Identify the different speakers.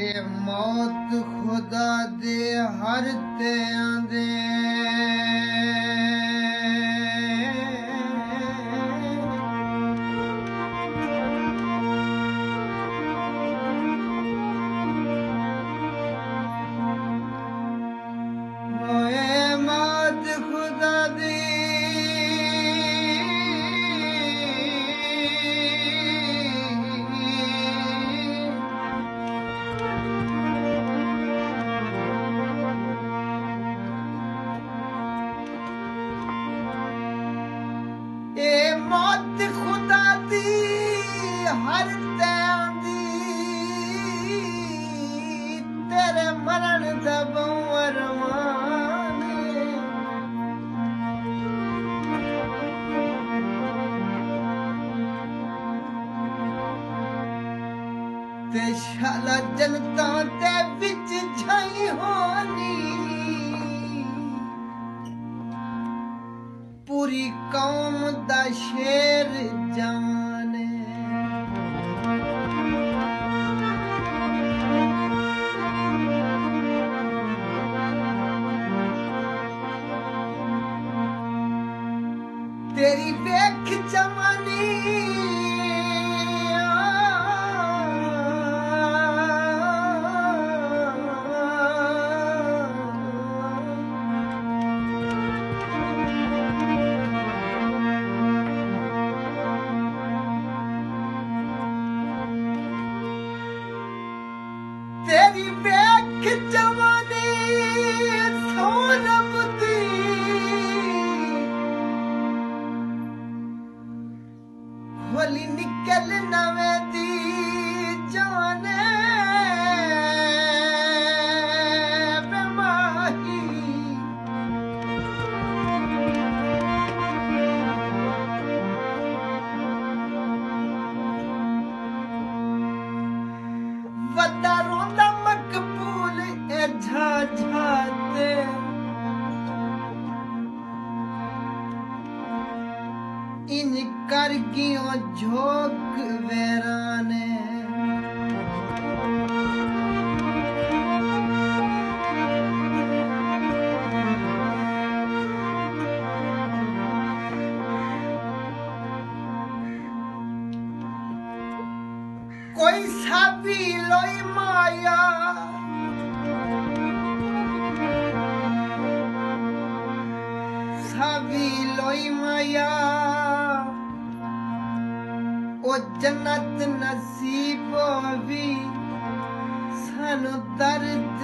Speaker 1: ਇਹ ਮੌਤ ਖੁਦਾ ਦੇ ਹਰ ਤੇ ਆਂਦੇ ਹੋਏ ਮੌਤ ਖੁਦਾ ਦੀ ਇਹ ਮੌਤ ਖੁਦਾ ਦੀ ਹਰ ਤੈਂ ਦੀ ਤੇਰੇ ਮਰਨ ਦਾ ਬਹੁ ਅਰਮਾਨ ਤੇ ਸ਼ਾਲਾ ਜਨਤਾ ਦੇ ਵਿੱਚ ਛਾਈ ਹੋਣੀ पूरी कौम दा शेर जाने तेरी वेख जवानी तेरी वेख जवानी सोनमती होली निकल नवे दी जाने बेमाही वड्डा रोंदा मकबूल ए झाझाते इन कर गियों झोंक वेराने कोई साबी लोई माया साबी लोई माया ओ जन्नत नसीब होवी सानू दर्द